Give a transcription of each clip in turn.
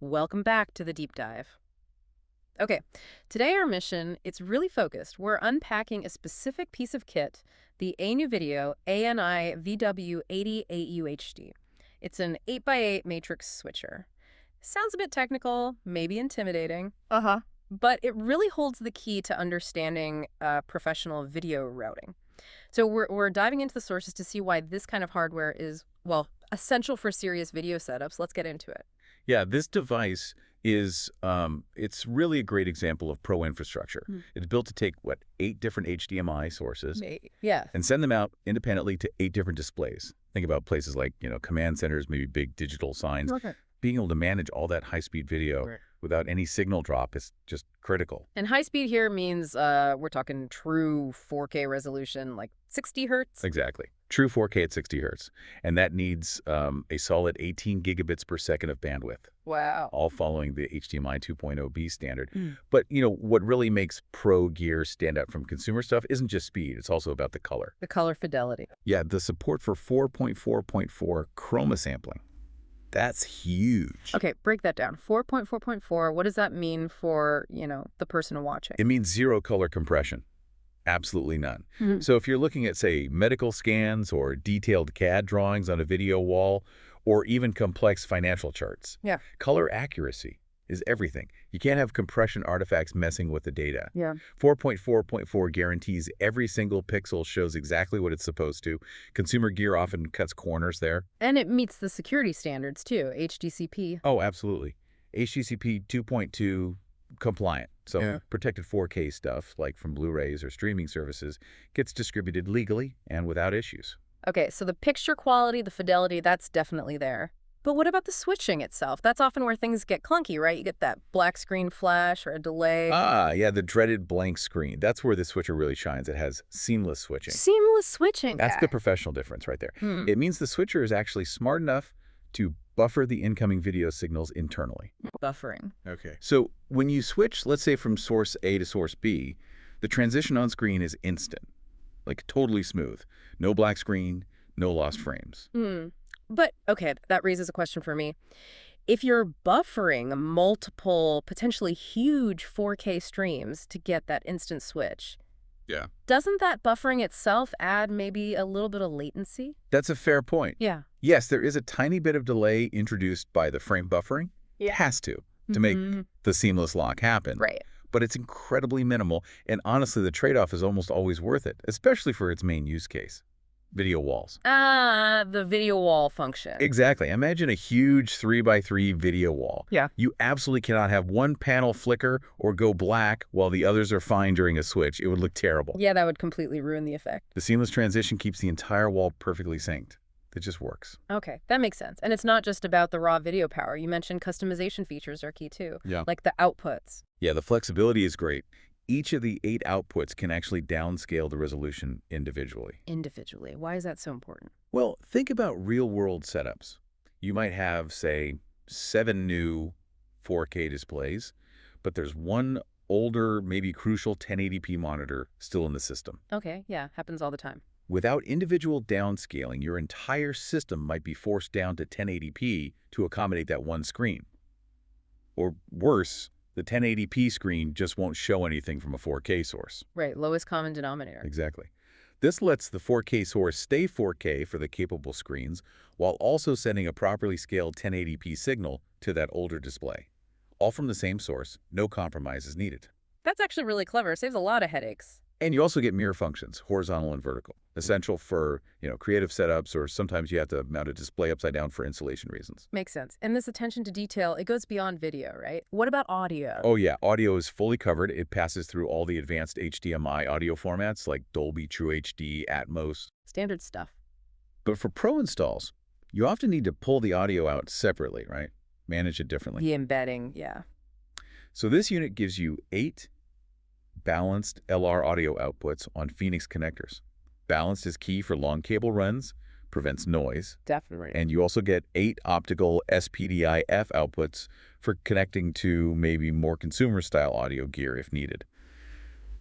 Welcome back to the deep dive. Okay, today our mission, it's really focused. We're unpacking a specific piece of kit, the A-Neuvideo ANI-VW-88UHD. It's an 8x8 matrix switcher. Sounds a bit technical, maybe intimidating, but it really holds the key to understanding professional video routing. So we're diving into the sources to see why this kind of hardware is, well, essential for serious video setups. Let's get into it. Yeah, this device is, it's really a great example of pro infrastructure. It's built to take, 8 different HDMI sources Yeah. and send them out independently to 8 different displays. Think about places like, command centers, maybe big digital signs. Okay. Being able to manage all that high-speed video without any signal drop is just critical. And high speed here means we're talking true 4K resolution, like 60 hertz? Exactly. True 4K at 60 hertz. And that needs a solid 18 gigabits per second of bandwidth. Wow. All following the HDMI 2.0B standard. But, what really makes pro gear stand out from consumer stuff isn't just speed. It's also about the color. The color fidelity. Yeah, the support for 4.4.4 chroma sampling. That's huge. Okay, break that down. 4.4.4, what does that mean for, the person watching? It means zero color compression. Absolutely none. So if you're looking at, say, medical scans or detailed CAD drawings on a video wall, or even complex financial charts, color accuracy is everything. You can't have compression artifacts messing with the data. 4.4.4 guarantees every single pixel shows exactly what it's supposed to. Consumer gear often cuts corners there. And it meets the security standards, too, HDCP. Oh, absolutely. HDCP 2.2 compliant. So protected 4K stuff, like from Blu-rays or streaming services, gets distributed legally and without issues. Okay, so the picture quality, the fidelity, that's definitely there. But what about the switching itself? That's often where things get clunky, right? You get that black screen flash or a delay. Yeah, the dreaded blank screen. That's where the switcher really shines. It has seamless switching. Seamless switching. That's the professional difference right there. It means the switcher is actually smart enough to buffer the incoming video signals internally. Buffering. Okay. So when you switch, let's say from source A to source B, the transition on screen is instant, like totally smooth. No black screen, no lost frames. But, okay, that raises a question for me. If you're buffering multiple, potentially huge 4K streams to get that instant switch, doesn't that buffering itself add maybe a little bit of latency? That's a fair point. Yes, there is a tiny bit of delay introduced by the frame buffering. It has to make the seamless lock happen. But it's incredibly minimal, and honestly, the trade-off is almost always worth it, especially for its main use case. Video walls. The video wall function. Exactly. Imagine a huge 3x3 video wall. You absolutely cannot have one panel flicker or go black while the others are fine during a switch. It would look terrible. Yeah, that would completely ruin the effect. The seamless transition keeps the entire wall perfectly synced. It just works. Okay, that makes sense. And it's not just about the raw video power. You mentioned customization features are key too. Like the outputs. Yeah, the flexibility is great. Each of the 8 outputs can actually downscale the resolution individually. Individually. Why is that so important? Well, think about real-world setups. You might have, say, 7 new 4K displays, but there's one older, maybe crucial 1080p monitor still in the system. Okay, yeah, happens all the time. Without individual downscaling, your entire system might be forced down to 1080p to accommodate that one screen. Or worse, the 1080p screen just won't show anything from a 4K source. Right, lowest common denominator. Exactly. This lets the 4K source stay 4K for the capable screens while also sending a properly scaled 1080p signal to that older display. All from the same source, no compromise is needed. That's actually really clever. Saves a lot of headaches. And you also get mirror functions, horizontal and vertical, essential for, creative setups, or sometimes you have to mount a display upside down for installation reasons. Makes sense. And this attention to detail, it goes beyond video, right? What about audio? Oh yeah, audio is fully covered. It passes through all the advanced HDMI audio formats like Dolby, True HD, Atmos. Standard stuff. But for pro installs, you often need to pull the audio out separately, right? Manage it differently. The embedding, yeah. So this unit gives you 8 balanced LR audio outputs on Phoenix connectors. Balanced is key for long cable runs, prevents noise. Definitely. And you also get 8 optical SPDIF outputs for connecting to maybe more consumer-style audio gear if needed.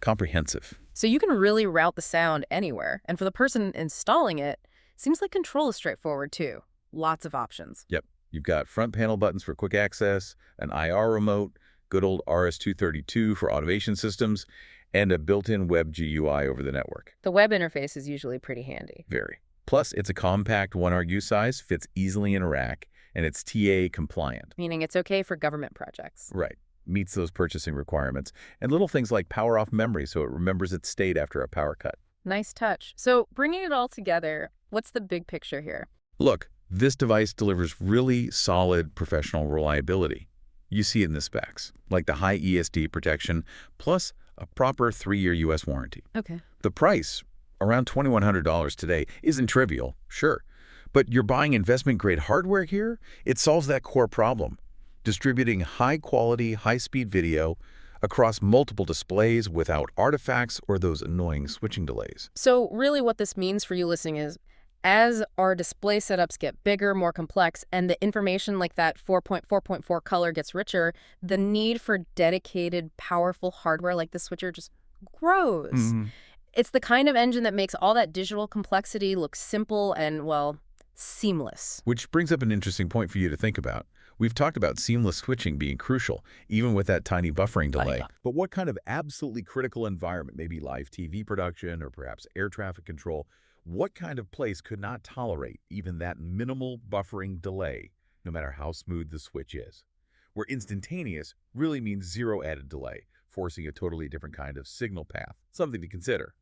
Comprehensive. So you can really route the sound anywhere. And for the person installing it, seems like control is straightforward too. Lots of options. Yep. You've got front panel buttons for quick access, an IR remote, good old RS-232 for automation systems, and a built-in web GUI over the network. The web interface is usually pretty handy. Very. Plus, it's a compact 1RU size, fits easily in a rack, and it's TA compliant. Meaning it's okay for government projects. Right. Meets those purchasing requirements. And little things like power off memory so it remembers its state after a power cut. Nice touch. So bringing it all together, what's the big picture here? Look, this device delivers really solid professional reliability. You see it in the specs, like the high ESD protection, plus a proper 3-year U.S. warranty. Okay. The price, around $2,100 today, isn't trivial, sure. But you're buying investment-grade hardware here? It solves that core problem, distributing high-quality, high-speed video across multiple displays without artifacts or those annoying switching delays. So really what this means for you listening is, as our display setups get bigger, more complex, and the information like that 4.4.4 color gets richer, the need for dedicated, powerful hardware like this switcher just grows. Mm-hmm. It's the kind of engine that makes all that digital complexity look simple and, well, seamless. Which brings up an interesting point for you to think about. We've talked about seamless switching being crucial, even with that tiny buffering delay. But what kind of absolutely critical environment, maybe live TV production or perhaps air traffic control, what kind of place could not tolerate even that minimal buffering delay, no matter how smooth the switch is? Where instantaneous really means zero added delay, forcing a totally different kind of signal path. Something to consider.